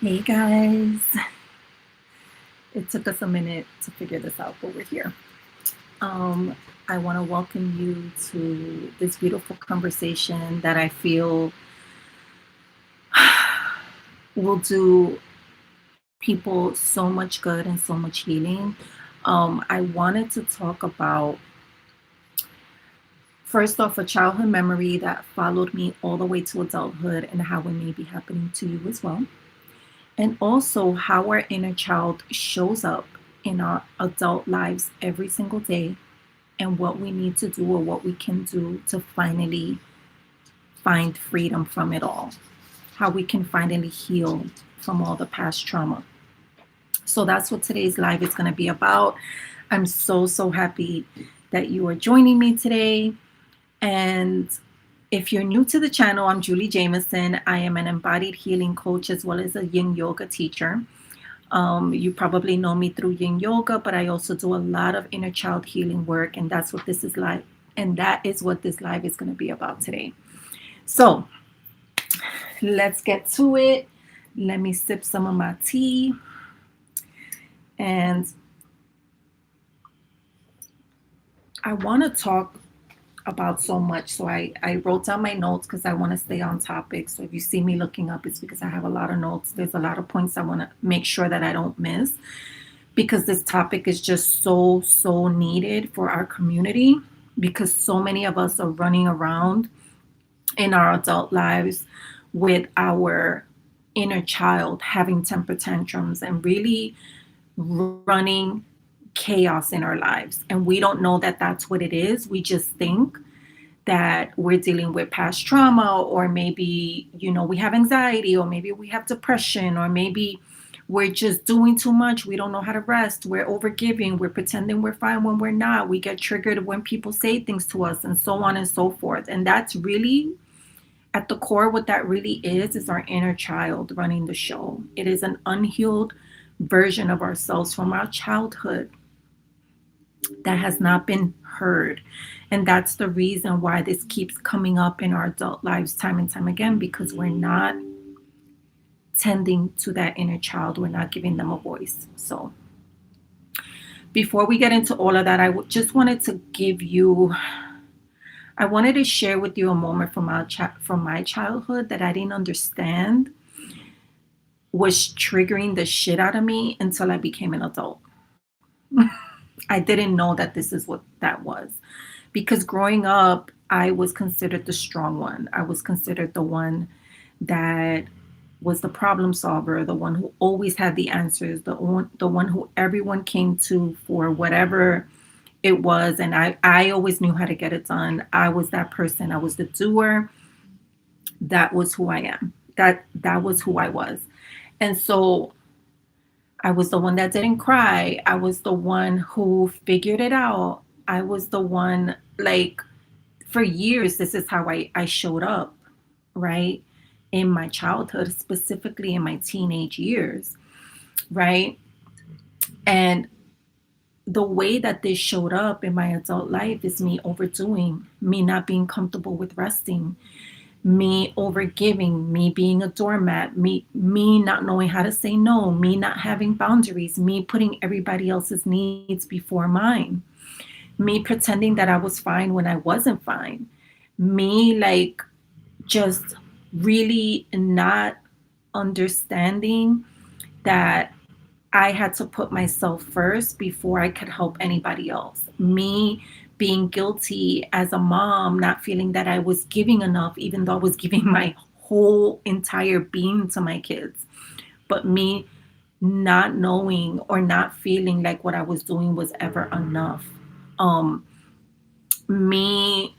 Hey guys, it took us a minute to figure this out, but we're here. Um, I want to welcome you to this beautiful conversation that I feel will do people so much good and so much healing. I wanted to talk about, first off, a childhood memory that followed me all the way to adulthood and how it may be happening to you as well. And also how our inner child shows up in our adult lives every single day and what we need to do or what we can do to finally find freedom from it all, how we can finally heal from all the past trauma. So that's what today's live is going to be about. I'm so happy that you are joining me today. And if you're new to the channel, I'm Julie Jameson. I am an embodied healing coach as well as a yin yoga teacher. You probably know me through yin yoga, but I also do a lot of inner child healing work, and that's what this is like. And that is what this live is going to be about today. So let's get to it. Let me sip some of my tea. And I want to talk about so much. So I wrote down my notes because I want to stay on topic. So if you see me looking up, it's because I have a lot of notes. There's a lot of points I want to make sure that I don't miss because this topic is just so needed for our community because so many of us are running around in our adult lives with our inner child having temper tantrums and really running chaos in our lives. And we don't know that that's what it is. We just think that we're dealing with past trauma, or maybe, we have anxiety, or maybe we have depression, or maybe we're just doing too much. We don't know how to rest. We're overgiving. We're pretending we're fine when we're not. We get triggered when people say things to us, and so on and so forth. And that's really at the core, what that really is our inner child running the show. It is an unhealed version of ourselves from our childhood that has not been heard. And that's the reason why this keeps coming up in our adult lives time and time again, because we're not tending to that inner child. We're not giving them a voice. So before we get into all of that, just wanted to I wanted to share with you a moment from my childhood that I didn't understand was triggering the shit out of me until I became an adult. I didn't know that this is what that was. Because growing up, I was considered the strong one. I was considered the one that was the problem solver, the one who always had the answers, the one who everyone came to for whatever it was. And I always knew how to get it done. I was that person. I was the doer. That was who I am. That was who I was. And so I was the one that didn't cry. I was the one who figured it out. I was the one, like, for years, this is how I showed up, right? In my childhood, specifically in my teenage years, right? And the way that this showed up in my adult life is me overdoing, me not being comfortable with resting, me overgiving, me being a doormat, me not knowing how to say no, me not having boundaries, me putting everybody else's needs before mine, me pretending that I was fine when I wasn't fine, me like just really not understanding that I had to put myself first before I could help anybody else. Me being guilty as a mom, not feeling that I was giving enough, even though I was giving my whole entire being to my kids. But me not knowing or not feeling like what I was doing was ever enough. Um, me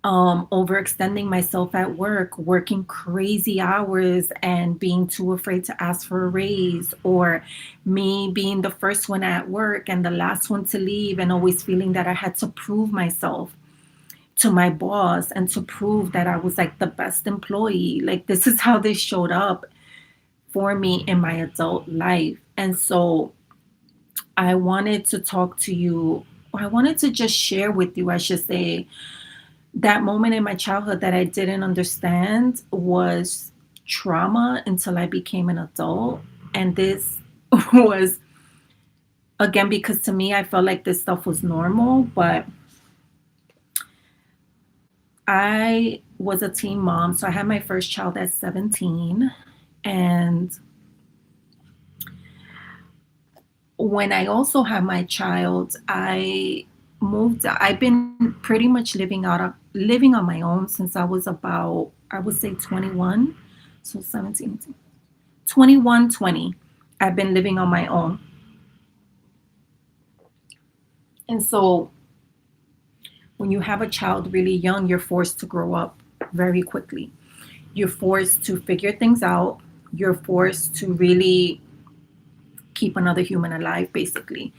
overextending myself at work, working crazy hours and being too afraid to ask for a raise, or me being the first one at work and the last one to leave, and always feeling that I had to prove myself to my boss and to prove that I was like the best employee. Like, this is how this showed up for me in my adult life. And so I wanted to talk to you, or I wanted to just share with you, I should say, that moment in my childhood that I didn't understand was trauma until I became an adult. And this was, again, because to me, I felt like this stuff was normal, but I was a teen mom. So I had my first child at 17. And when I also had my child, I've been pretty much living on my own since I was about, I would say 21. So 17, 21, 20. I've been living on my own. And so when you have a child really young, you're forced to grow up very quickly. You're forced to figure things out. You're forced to really keep another human alive, basically.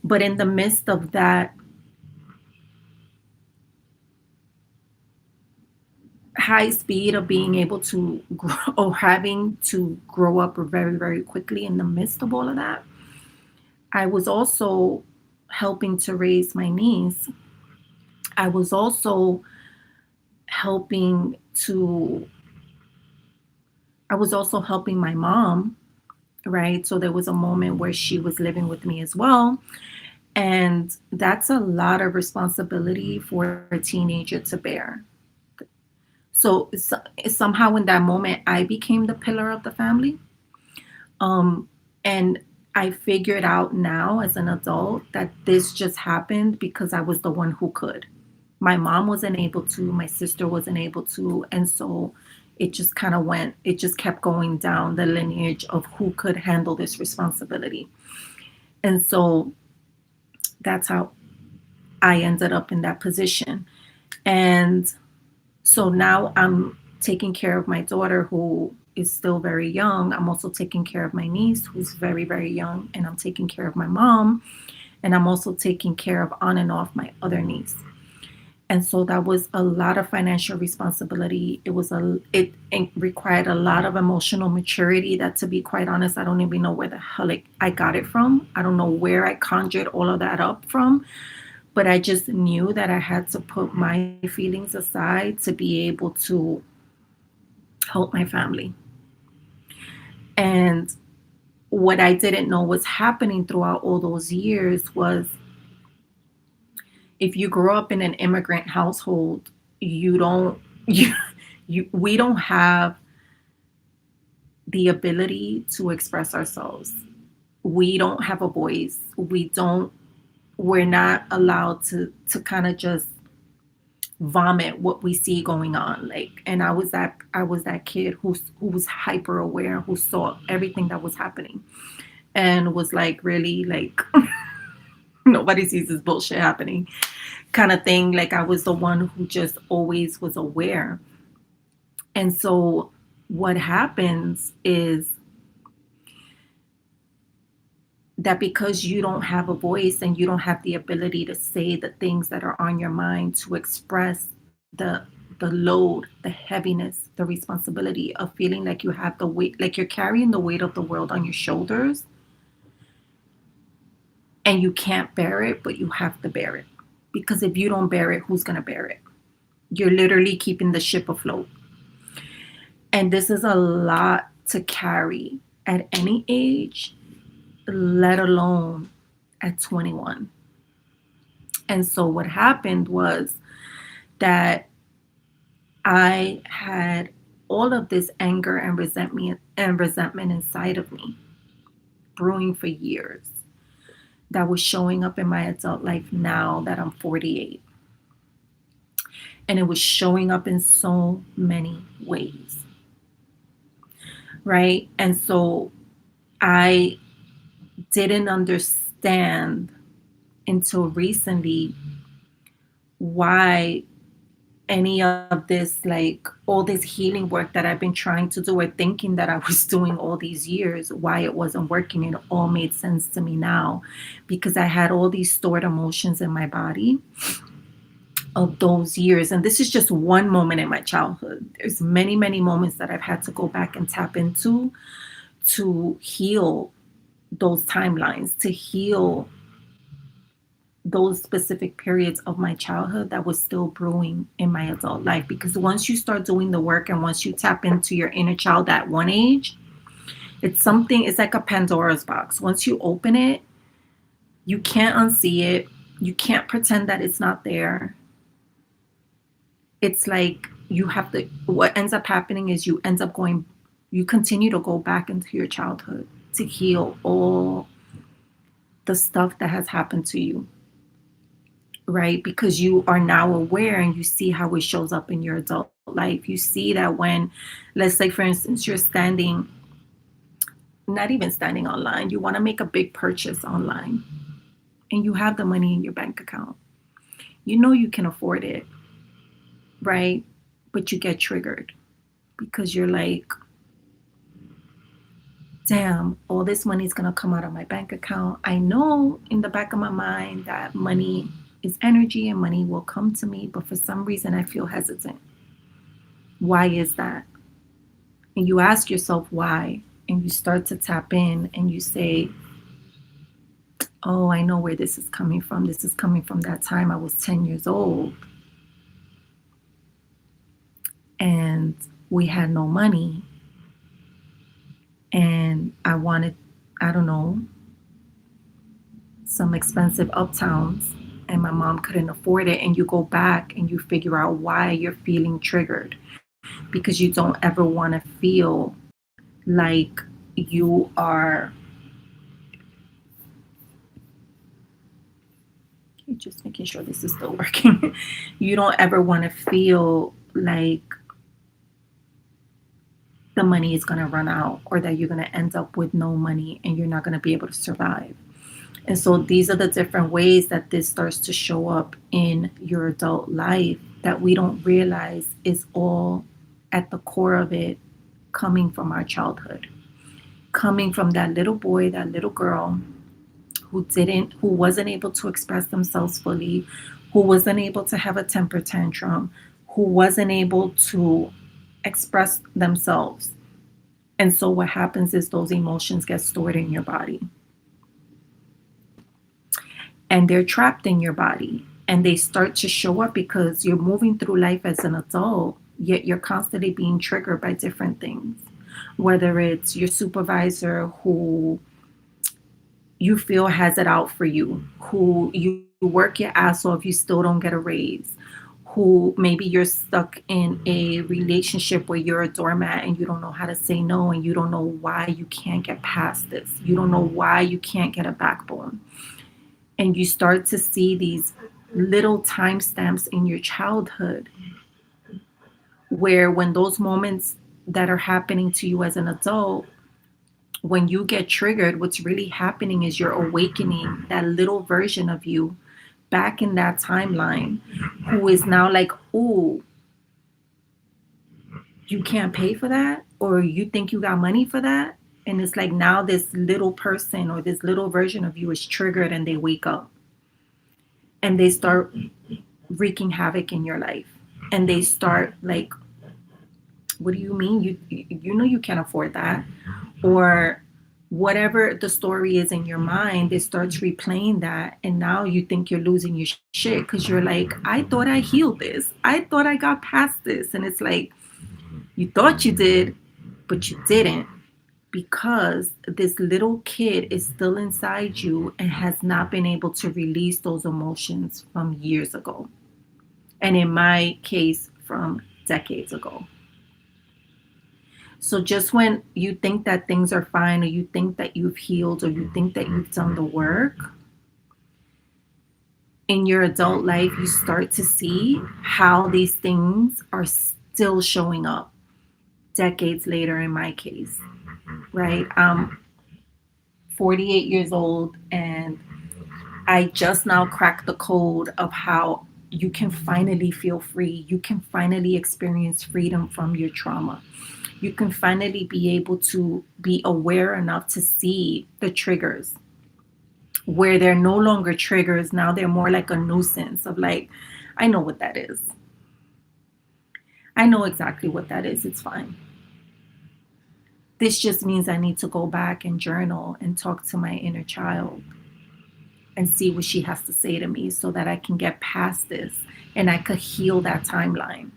But in the midst of that high speed of being able to grow, or having to grow up very, very quickly, in the midst of all of that, I was also helping to raise my niece. I was also helping to, I was also helping my mom, right? So there was a moment where she was living with me as well. And that's a lot of responsibility for a teenager to bear. So somehow in that moment, I became the pillar of the family. Um, and I figured out now as an adult that this just happened because I was the one who could. My mom wasn't able to, my sister wasn't able to. And so it just kind of went, it just kept going down the lineage of who could handle this responsibility. And so that's how I ended up in that position. And so now I'm taking care of my daughter who is still very young. I'm also taking care of my niece who's very, very young. And I'm taking care of my mom. And I'm also taking care of on and off my other niece. And so that was a lot of financial responsibility. It required a lot of emotional maturity that, to be quite honest, I don't even know where the hell I got it from. I don't know where I conjured all of that up from, but I just knew that I had to put my feelings aside to be able to help my family. And what I didn't know was happening throughout all those years was, if you grow up in an immigrant household, you don't you, we don't have the ability to express ourselves. We don't have a voice. We're not allowed to kind of just vomit what we see going on. Like, and I was that kid who was hyper aware, who saw everything that was happening, and was like, really, like, nobody sees this bullshit happening, kind of thing. Like, I was the one who just always was aware. And so what happens is that because you don't have a voice and you don't have the ability to say the things that are on your mind, to express the the load, the heaviness, the responsibility of feeling like you have the weight, like you're carrying the weight of the world on your shoulders, and you can't bear it, but you have to bear it. Because if you don't bear it, who's going to bear it? You're literally keeping the ship afloat. And this is a lot to carry at any age, let alone at 21. And so what happened was that I had all of this anger and resentment inside of me, brewing for years, that was showing up in my adult life now that I'm 48. And it was showing up in so many ways, right? And so I didn't understand until recently why any of this, like all this healing work that I've been trying to do or thinking that I was doing all these years, why it wasn't working. It all made sense to me now, because I had all these stored emotions in my body of those years. And this is just one moment in my childhood. There's many, many moments that I've had to go back and tap into to heal those timelines, to heal those specific periods of my childhood that was still brewing in my adult life. Because once you start doing the work and once you tap into your inner child at one age, it's like a Pandora's box. Once you open it, you can't unsee it. You can't pretend that it's not there. It's like what ends up happening is you continue to go back into your childhood to heal all the stuff that has happened to you, right? Because you are now aware and you see how it shows up in your adult life. You see that when, let's say, for instance, you're standing, not even standing online, you want to make a big purchase online and you have the money in your bank account. You know you can afford it, right? But you get triggered because you're like, damn, all this money is going to come out of my bank account. I know in the back of my mind that money is energy and money will come to me, but for some reason I feel hesitant. Why is that? And you ask yourself why, and you start to tap in and you say, oh, I know where this is coming from. This is coming from that time I was 10 years old and we had no money and I wanted, I don't know, some expensive uptowns and my mom couldn't afford it. And you go back and you figure out why you're feeling triggered because you don't ever want to feel like you are just making sure this is still working. You don't ever want to feel like the money is going to run out or that you're going to end up with no money and you're not going to be able to survive. And so these are the different ways that this starts to show up in your adult life that we don't realize is all at the core of it coming from our childhood, coming from that little boy, that little girl who wasn't able to express themselves fully, who wasn't able to have a temper tantrum, who wasn't able to express themselves. And so what happens is those emotions get stored in your body and they're trapped in your body and they start to show up because you're moving through life as an adult, yet you're constantly being triggered by different things. Whether it's your supervisor who you feel has it out for you, who you work your ass off, you still don't get a raise, who maybe you're stuck in a relationship where you're a doormat and you don't know how to say no and you don't know why you can't get past this. You don't know why you can't get a backbone. And you start to see these little timestamps in your childhood where when those moments that are happening to you as an adult, when you get triggered, what's really happening is you're awakening that little version of you back in that timeline who is now like, oh, you can't pay for that? Or you think you got money for that? And it's like now this little person or this little version of you is triggered and they wake up and they start wreaking havoc in your life. And they start like, what do you mean? You know you can't afford that. Or whatever the story is in your mind, it starts replaying that. And now you think you're losing your shit because you're like, I thought I healed this. I thought I got past this. And it's like, you thought you did, but you didn't because this little kid is still inside you and has not been able to release those emotions from years ago. And in my case, from decades ago. So just when you think that things are fine or you think that you've healed or you think that you've done the work, in your adult life, you start to see how these things are still showing up decades later in my case, right? I'm 48 years old and I just now cracked the code of how you can finally feel free. You can finally experience freedom from your trauma. You can finally be able to be aware enough to see the triggers where they're no longer triggers. Now they're more like a nuisance of like, I know what that is. I know exactly what that is. It's fine. This just means I need to go back and journal and talk to my inner child. and see what she has to say to me so that I can get past this and I could heal that timeline.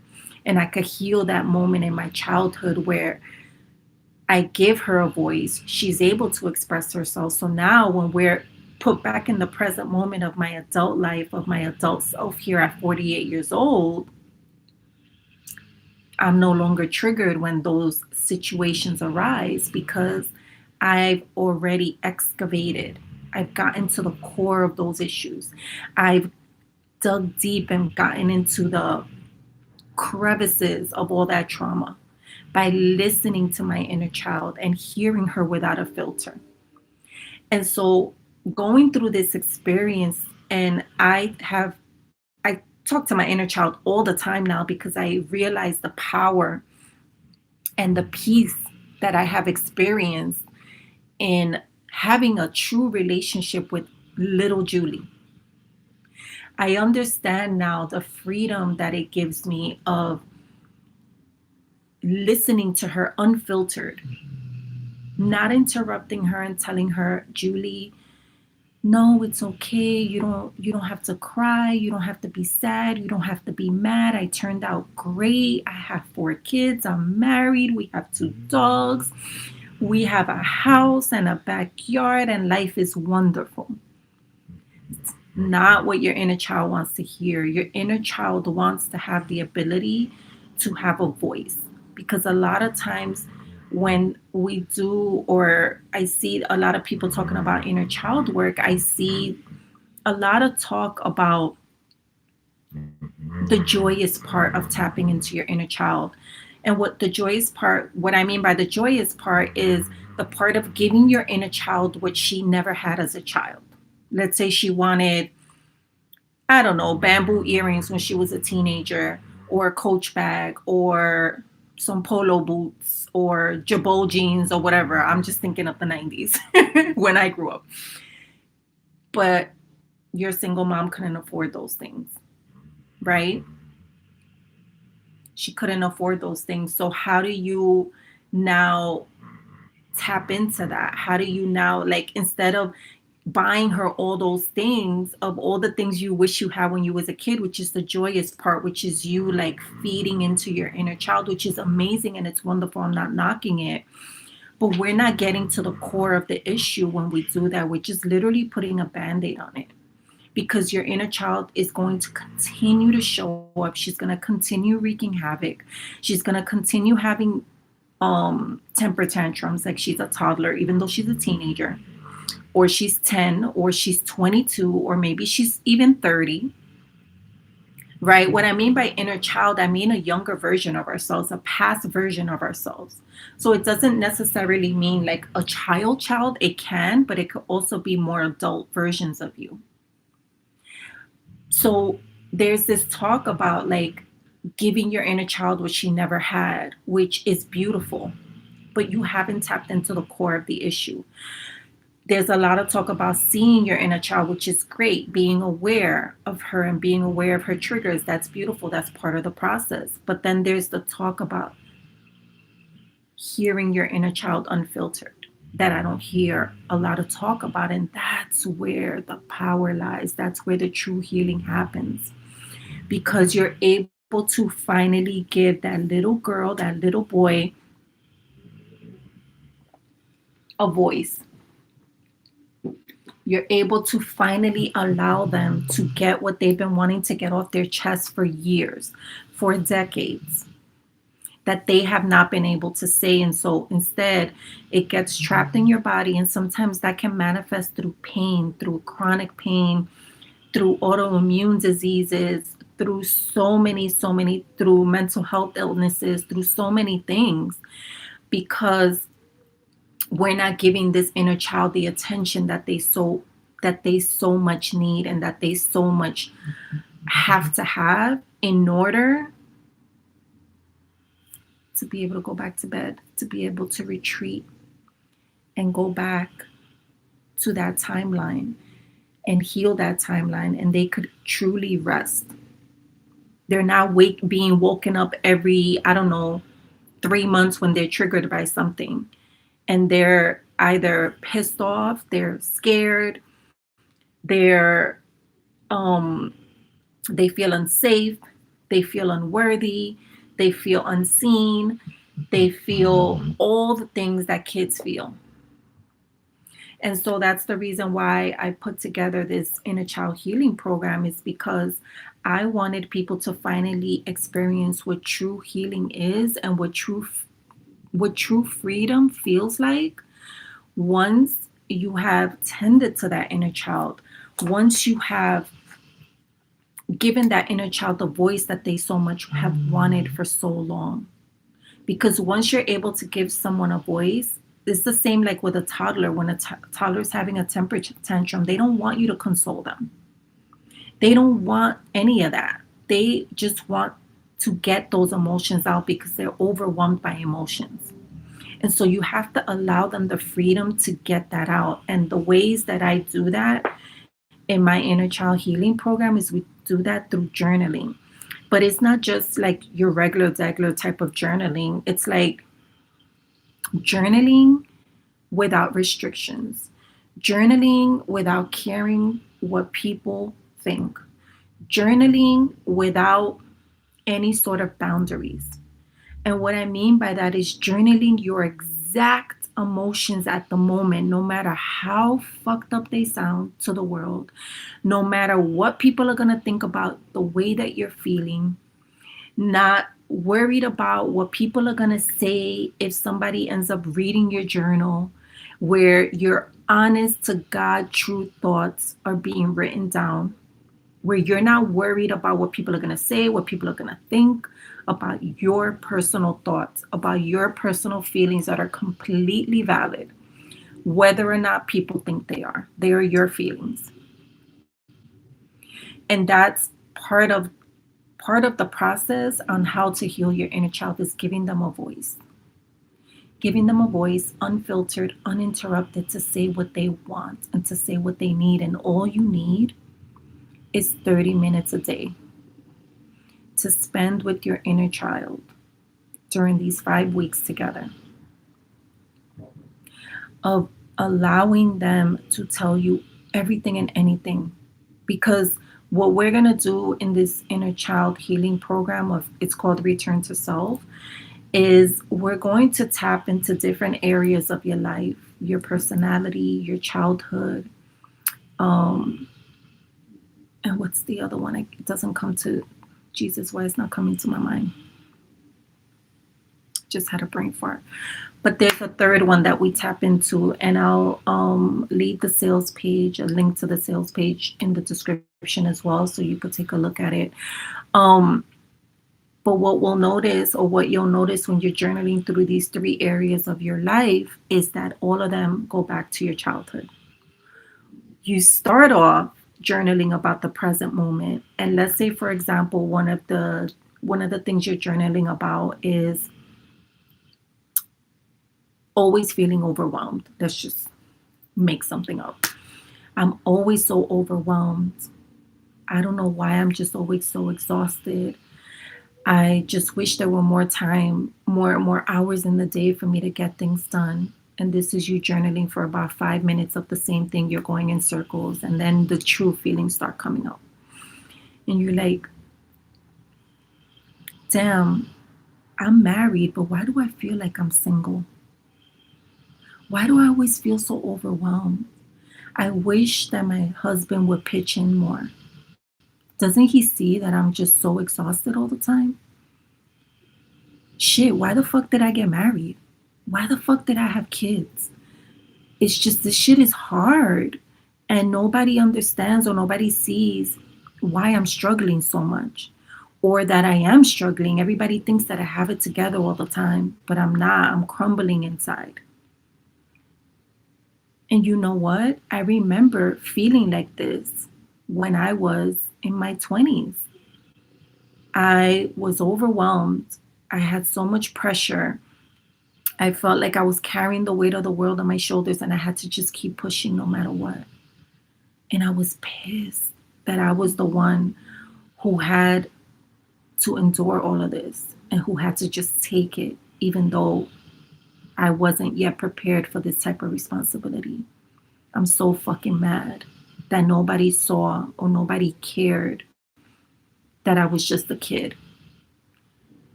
And I could heal that moment in my childhood where I give her a voice. She's able to express herself. So now when we're put back in the present moment of my adult life, of my adult self here at 48 years old, I'm no longer triggered when those situations arise because I've already excavated. I've gotten to the core of those issues. I've dug deep and gotten into the crevices of all that trauma by listening to my inner child and hearing her without a filter. And so going through this experience, and I talk to my inner child all the time now because I realize the power and the peace that I have experienced in having a true relationship with little Julie. I understand now the freedom that it gives me of listening to her unfiltered, not interrupting her and telling her, Julie, no, it's okay. You don't have to cry. You don't have to be sad. You don't have to be mad. I turned out great. I have 4 kids. I'm married. We have 2 dogs. We have a house and a backyard, and life is wonderful. Not what your inner child wants to hear. Your inner child wants to have the ability to have a voice. Because a lot of times when we do, or I see a lot of people talking about inner child work, I see a lot of talk about the joyous part of tapping into your inner child. And what I mean by the joyous part is the part of giving your inner child what she never had as a child. Let's say she wanted, I don't know, bamboo earrings when she was a teenager, or a Coach bag, or some polo boots, or Jabot jeans, or whatever. I'm just thinking of the 90s when I grew up. But your single mom couldn't afford those things, right? She couldn't afford those things. So, how do you now tap into that? How do you now, like, instead of buying her all those things, of all the things you wish you had when you was a kid, which is the joyous part, which is you like feeding into your inner child, which is amazing and it's wonderful. I'm not knocking it, but we're not getting to the core of the issue when we do that. We're just literally putting a band-aid on it, because your inner child is going to continue to show up. She's going to continue wreaking havoc. She's going to continue having temper tantrums like she's a toddler, even though she's a teenager, or she's 10, or she's 22, or maybe she's even 30, right? What I mean by inner child, I mean a younger version of ourselves, a past version of ourselves. So it doesn't necessarily mean like a child, it can, but it could also be more adult versions of you. So there's this talk about like giving your inner child what she never had, which is beautiful, but you haven't tapped into the core of the issue. There's a lot of talk about seeing your inner child, which is great, being aware of her and being aware of her triggers. That's beautiful. That's part of the process. But then there's the talk about hearing your inner child unfiltered that I don't hear a lot of talk about. And that's where the power lies. That's where the true healing happens, because you're able to finally give that little girl, that little boy, a voice. You're able to finally allow them to get what they've been wanting to get off their chest for years, for decades, that they have not been able to say. And so instead, it gets trapped in your body. And sometimes that can manifest through pain, through chronic pain, through autoimmune diseases, through through mental health illnesses, through so many things, because we're not giving this inner child the attention that they so much need, and that they so much have to have in order to be able to go back to bed, to be able to retreat and go back to that timeline and heal that timeline, and they could truly rest. They're not being woken up every, I don't know, 3 months when they're triggered by something, and they're either pissed off, they're scared, They're um they feel unsafe, they feel unworthy, they feel unseen, they feel all the things that kids feel. And so that's the reason why I put together this inner child healing program, is because I wanted people to finally experience what true healing is and what true freedom feels like once you have tended to that inner child, once you have given that inner child the voice that they so much have wanted for so long. Because once you're able to give someone a voice, it's the same like with a toddler. When a toddler's having a temper tantrum, they don't want you to console them. They don't want any of that. They just want to get those emotions out because they're overwhelmed by emotions. And so you have to allow them the freedom to get that out. And the ways that I do that in my inner child healing program is we do that through journaling. But it's not just like your regular type of journaling. It's like journaling without restrictions, journaling without caring what people think, journaling without any sort of boundaries. And what I mean by that is journaling your exact emotions at the moment, no matter how fucked up they sound to the world, no matter what people are going to think about the way that you're feeling, not worried about what people are going to say if somebody ends up reading your journal, where your honest to God true thoughts are being written down, where you're not worried about what people are going to say, what people are going to think, about your personal thoughts, about your personal feelings that are completely valid, whether or not people think they are. They are your feelings. And that's part of part of the process on how to heal your inner child, is giving them a voice. Giving them a voice, unfiltered, uninterrupted, to say what they want and to say what they need. And all you need is 30 minutes a day to spend with your inner child during these 5 weeks together, of allowing them to tell you everything and anything. Because what we're going to do in this inner child healing program, of it's called Return to Self, is we're going to tap into different areas of your life, your personality, your childhood, um and what's the other one? It doesn't come to, Jesus, why it's not coming to my mind. Just had a brain fart. But there's a third one that we tap into, and I'll leave the sales page, a link to the sales page in the description as well, so you could take a look at it. Um, but what we'll notice, or what you'll notice when you're journaling through these three areas of your life, is that all of them go back to your childhood. You start off journaling about the present moment, and let's say, for example, one of the things you're journaling about is always feeling overwhelmed. Let's just make something up. I'm always so overwhelmed. I don't know why I'm just always so exhausted. I just wish there were more time, more hours in the day for me to get things done. And this is you journaling for about 5 minutes of the same thing. You're going in circles, and then the true feelings start coming up. And you're like, damn, I'm married, but why do I feel like I'm single? Why do I always feel so overwhelmed? I wish that my husband would pitch in more. Doesn't he see that I'm just so exhausted all the time? Shit, why the fuck did I get married? Why the fuck did I have kids? It's just, this shit is hard. And nobody understands, or nobody sees why I'm struggling so much, or that I am struggling. Everybody thinks that I have it together all the time, but I'm not. I'm crumbling inside. And you know what? I remember feeling like this when I was in my 20s. I was overwhelmed. I had so much pressure. I felt like I was carrying the weight of the world on my shoulders, and I had to just keep pushing no matter what. And I was pissed that I was the one who had to endure all of this, and who had to just take it, even though I wasn't yet prepared for this type of responsibility. I'm so fucking mad. that nobody saw or nobody cared that I was just a kid.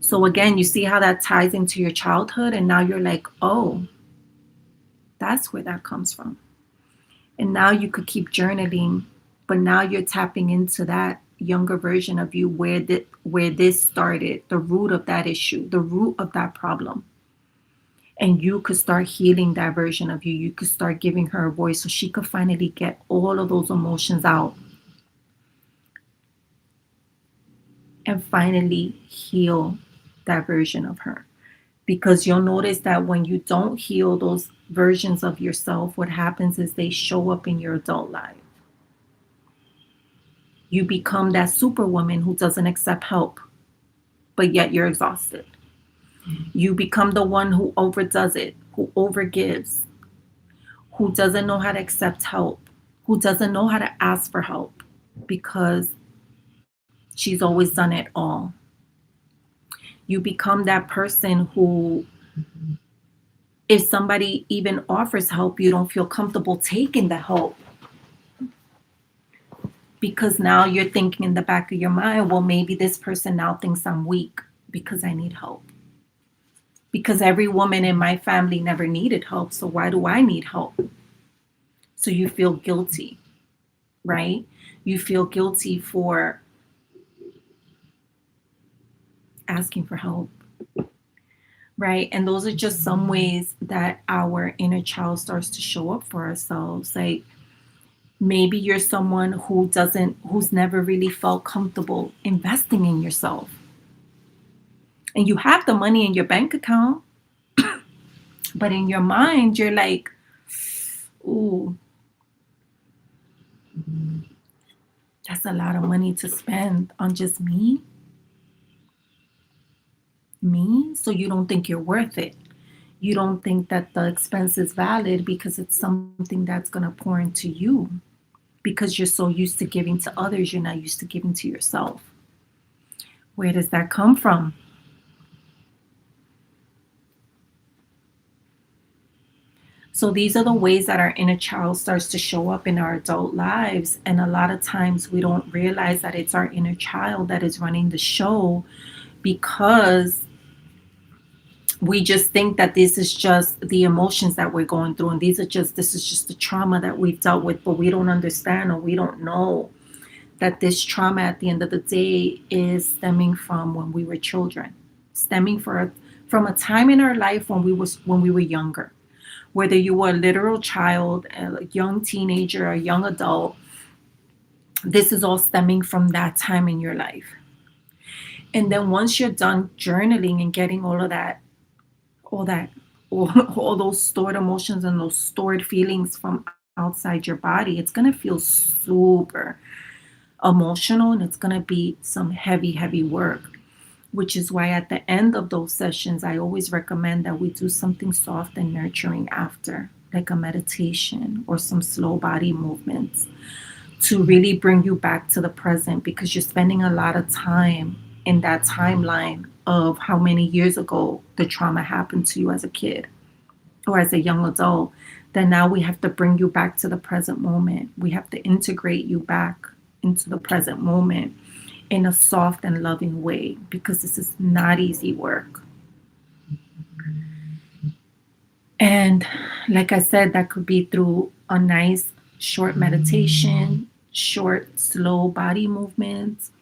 So again, you see how that ties into your childhood, and now you're like, oh, that's where that comes from. And now you could keep journaling, but now you're tapping into that younger version of you where this started, the root of that issue, the root of that problem. And you could start healing that version of you. You could start giving her a voice so she could finally get all of those emotions out and finally heal that version of her. Because you'll notice that when you don't heal those versions of yourself, what happens is they show up in your adult life. You become that superwoman who doesn't accept help, but yet you're exhausted. You become the one who overdoes it, who overgives, who doesn't know how to accept help, who doesn't know how to ask for help because she's always done it all. You become that person who, if somebody even offers help, you don't feel comfortable taking the help because now you're thinking in the back of your mind, well, maybe this person now thinks I'm weak because I need help. Because every woman in my family never needed help, so why do I need help? So you feel guilty, right? You feel guilty for asking for help, right? And those are just some ways that our inner child starts to show up for ourselves. Like maybe you're someone who's never really felt comfortable investing in yourself. And you have the money in your bank account, but in your mind, you're like, ooh, that's a lot of money to spend on just me. Me. So you don't think you're worth it. You don't think that the expense is valid because it's something that's going to pour into you because you're so used to giving to others, you're not used to giving to yourself. Where does that come from? So these are the ways that our inner child starts to show up in our adult lives. And a lot of times we don't realize that it's our inner child that is running the show because we just think that this is just the emotions that we're going through and this is just the trauma that we've dealt with, but we don't understand or we don't know that this trauma at the end of the day is stemming from when we were children, stemming from a time in our life when we were younger. Whether you were a literal child, a young teenager, a young adult, this is all stemming from that time in your life. And then once you're done journaling and getting all that, all those stored emotions and those stored feelings from outside your body, it's going to feel super emotional and it's going to be some heavy, heavy work. Which is why at the end of those sessions, I always recommend that we do something soft and nurturing after, like a meditation or some slow body movements to really bring you back to the present because you're spending a lot of time in that timeline of how many years ago the trauma happened to you as a kid or as a young adult. Then now we have to bring you back to the present moment. We have to integrate you back into the present moment in a soft and loving way because this is not easy work. And like I said, that could be through a nice short meditation, short, slow body movements,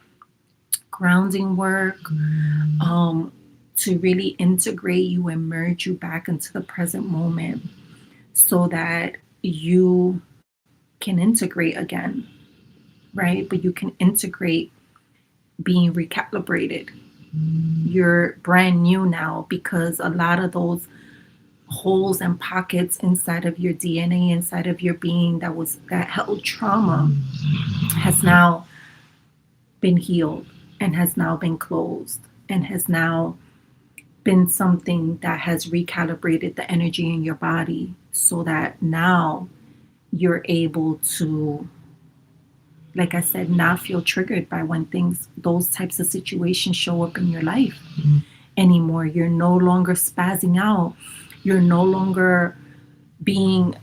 grounding work, to really integrate you and merge you back into the present moment so that you can integrate again, right? But you can integrate being recalibrated. You're brand new now because a lot of those holes and pockets inside of your DNA, inside of your being that held trauma has now been healed and has now been closed and has now been something that has recalibrated the energy in your body so that now you're able to, like I said, not feel triggered by when those types of situations show up in your life anymore. You're no longer spazzing out. You're no longer being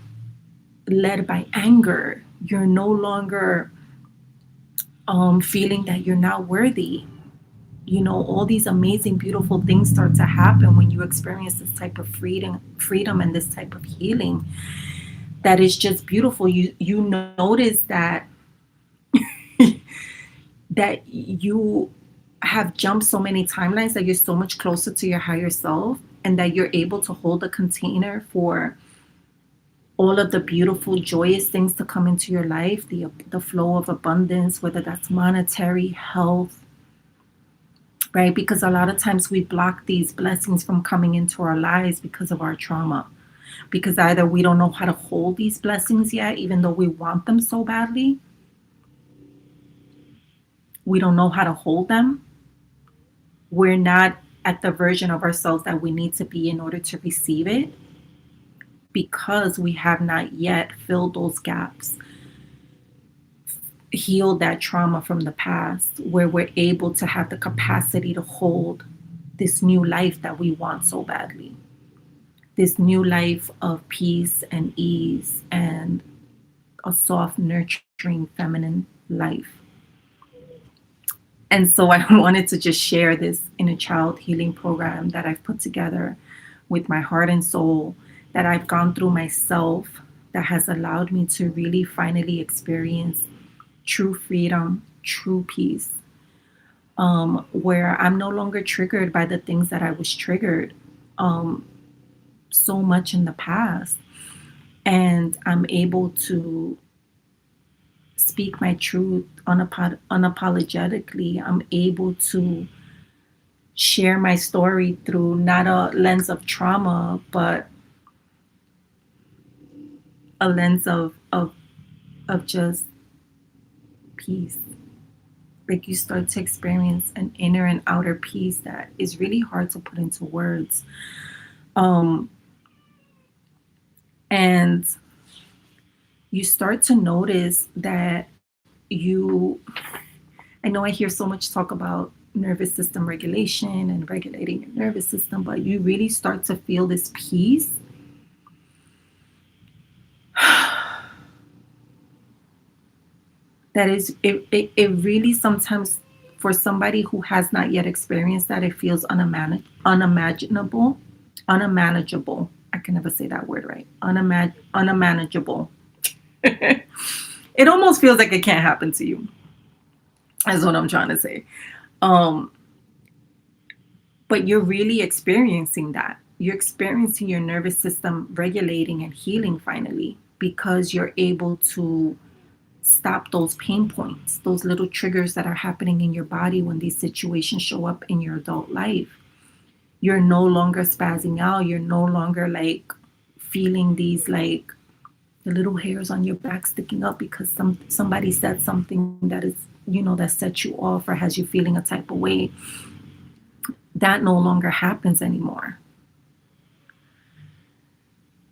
led by anger You're no longer feeling that you're not worthy. All these amazing, beautiful things start to happen when you experience this type of freedom and this type of healing that is just beautiful. You notice that you have jumped so many timelines, that you're so much closer to your higher self, and that you're able to hold a container for all of the beautiful, joyous things to come into your life, the flow of abundance, whether that's monetary, health, right? Because a lot of times we block these blessings from coming into our lives because of our trauma. Because either we don't know how to hold these blessings yet, even though we want them so badly, we don't know how to hold them. We're not at the version of ourselves that we need to be in order to receive it, because we have not yet filled those gaps, healed that trauma from the past, where we're able to have the capacity to hold this new life that we want so badly. This new life of peace and ease and a soft, nurturing, feminine life. And so I wanted to just share this inner child healing program that I've put together with my heart and soul, that I've gone through myself, that has allowed me to really finally experience true freedom, true peace, where I'm no longer triggered by the things that I was triggered so much in the past. And I'm able to speak my truth unapologetically. I'm able to share my story through not a lens of trauma, but a lens of just peace. Like, you start to experience an inner and outer peace that is really hard to put into words. And you start to notice that I know I hear so much talk about nervous system regulation and regulating your nervous system, but you really start to feel this peace that is, it really sometimes, for somebody who has not yet experienced that, it feels unimaginable, unmanageable. I can never say that word right. Unmanageable. It almost feels like it can't happen to you. That's what I'm trying to say. Um, but you're really experiencing that. You're experiencing your nervous system regulating and healing finally, because you're able to stop those pain points, those little triggers that are happening in your body when these situations show up in your adult life. You're no longer spazzing out. You're no longer like feeling these, like, the little hairs on your back sticking up because somebody said something that is, that sets you off or has you feeling a type of way. That no longer happens anymore.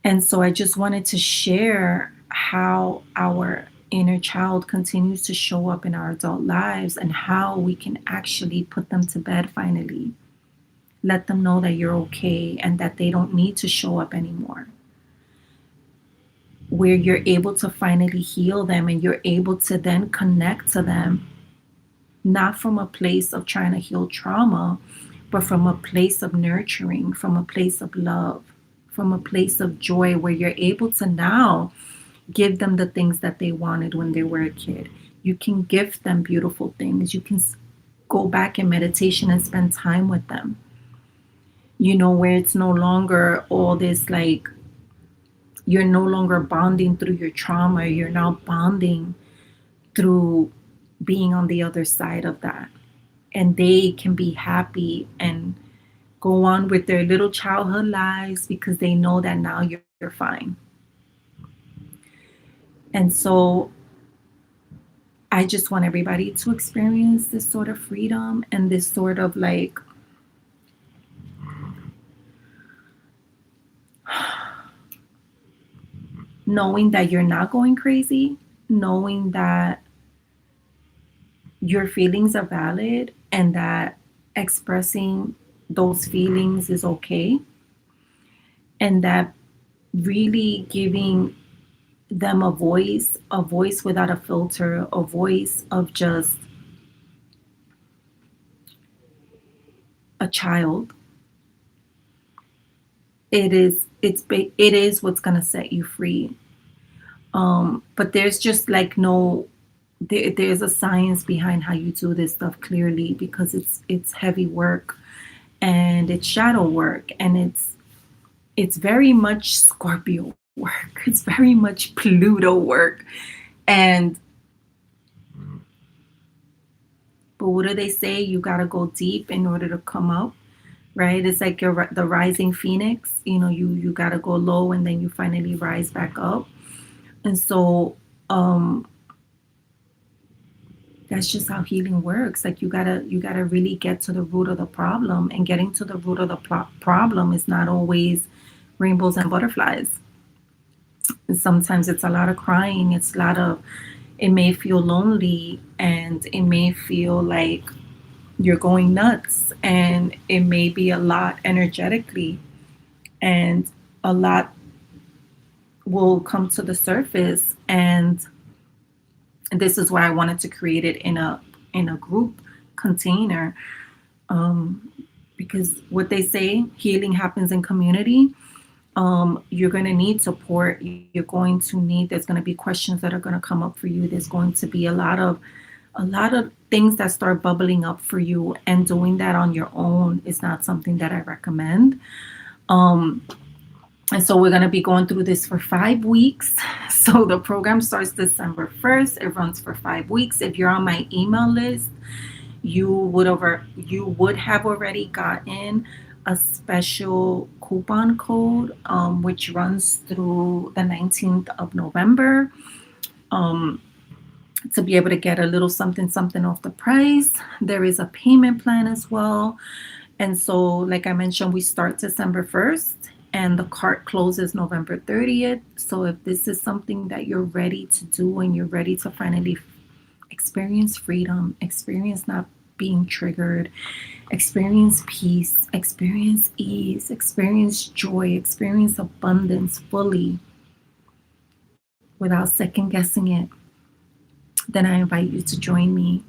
And so I just wanted to share how our inner child continues to show up in our adult lives, and how we can actually put them to bed finally. Let them know that you're okay and that they don't need to show up anymore. Where you're able to finally heal them, and you're able to then connect to them, not from a place of trying to heal trauma, but from a place of nurturing, from a place of love, from a place of joy, where you're able to now give them the things that they wanted when they were a kid. You can gift them beautiful things. You can go back in meditation and spend time with them. Where it's no longer all this, like, you're no longer bonding through your trauma. You're now bonding through being on the other side of that. And they can be happy and go on with their little childhood lives because they know that now you're fine. And so I just want everybody to experience this sort of freedom and this sort of, like, knowing that you're not going crazy, knowing that your feelings are valid, and that expressing those feelings is okay, and that really giving them a voice without a filter, a voice of just a child, it is what's gonna set you free. But there's just like no there's a science behind how you do this stuff clearly, because it's heavy work, and it's shadow work, and it's very much Scorpio work. It's very much Pluto work. And but what do they say? You gotta go deep in order to come up, right? It's like the rising phoenix. You gotta go low and then you finally rise back up. And so um that's just how healing works. Like you gotta really get to the root of the problem, and getting to the root of the problem is not always rainbows and butterflies. And sometimes it's a lot of crying. It's a lot of it may feel lonely, and it may feel like you're going nuts, and it may be a lot energetically, and a lot will come to the surface. And this is why I wanted to create it in a group container, um, because what they say, healing happens in community. You're going to need support. You're going to need, there's going to be questions that are going to come up for you. There's going to be a lot of things that start bubbling up for you, and doing that on your own is not something that I recommend. Um, and so we're going to be going through this for 5 weeks. So the program starts December 1st. It runs for 5 weeks. If you're on my email list, you would have already gotten a special coupon code, which runs through the 19th of November, um, to be able to get a little something something off the price. There is a payment plan as well. And so, like I mentioned, we start December 1st, and the cart closes November 30th. So if this is something that you're ready to do, and you're ready to finally experience freedom, experience not being triggered, experience peace, experience ease, experience joy, experience abundance fully without second guessing it, then I invite you to join me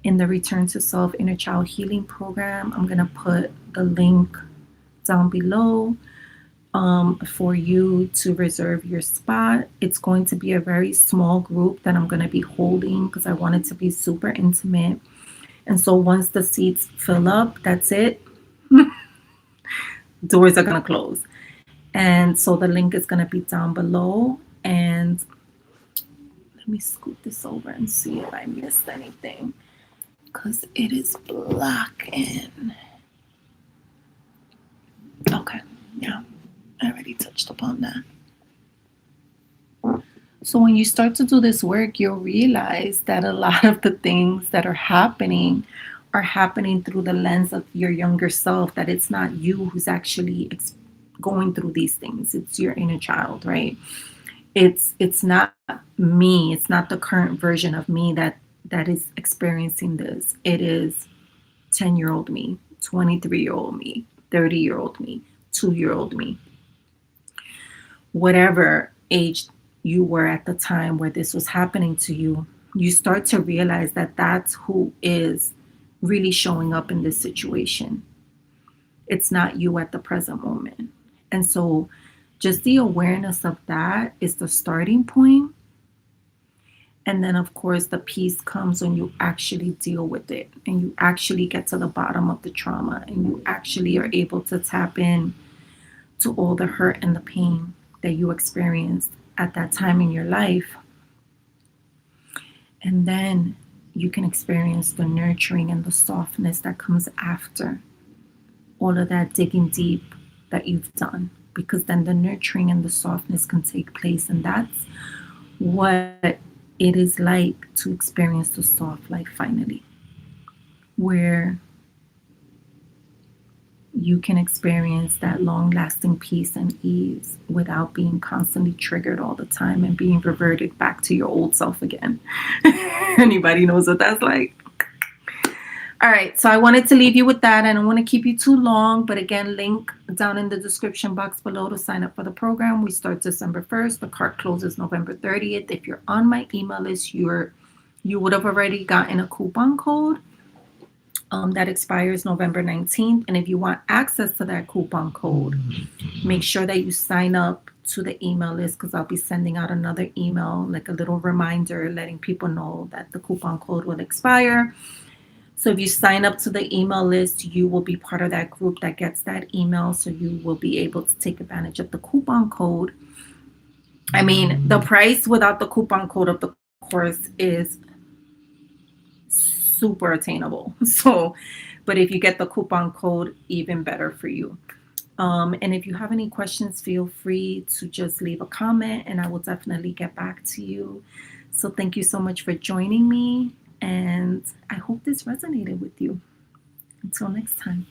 in the Return to Self Inner Child Healing Program. I'm going to put the link down below, for you to reserve your spot. It's going to be a very small group that I'm going to be holding, because I want it to be super intimate. And so once the seats fill up, that's it. Doors are going to close. And so the link is going to be down below. And let me scoot this over and see if I missed anything, because it is black in. Okay, yeah, I already touched upon that. So when you start to do this work, you'll realize that a lot of the things that are happening through the lens of your younger self, that it's not you who's actually going through these things. It's your inner child, right? It's not me. It's not the current version of me that is experiencing this. It is 10-year-old me, 23-year-old me, 30-year-old me, 2-year-old me, whatever age you were at the time where this was happening to you. You start to realize that that's who is really showing up in this situation. It's not you at the present moment. And so just the awareness of that is the starting point. And then, of course, the peace comes when you actually deal with it, and you actually get to the bottom of the trauma, and you actually are able to tap in to all the hurt and the pain that you experienced at that time in your life. And then you can experience the nurturing and the softness that comes after all of that digging deep that you've done, because then the nurturing and the softness can take place. And that's what it is like to experience the soft life finally, where you can experience that long lasting peace and ease without being constantly triggered all the time and being reverted back to your old self again. Anybody knows what that's like? All right, so I wanted to leave you with that. I don't want to keep you too long, but again, link down in the description box below to sign up for the program. We start December 1st. The cart closes November 30th. If you're on my email list, you would have already gotten a coupon code that expires November 19th. And if you want access to that coupon code, make sure that you sign up to the email list, because I'll be sending out another email, like a little reminder, letting people know that the coupon code will expire. So if you sign up to the email list, you will be part of that group that gets that email. So you will be able to take advantage of the coupon code. I mean, the price without the coupon code of the course is super attainable. So, but if you get the coupon code, even better for you. And if you have any questions, feel free to just leave a comment and I will definitely get back to you. So thank you so much for joining me. And I hope this resonated with you. Until next time.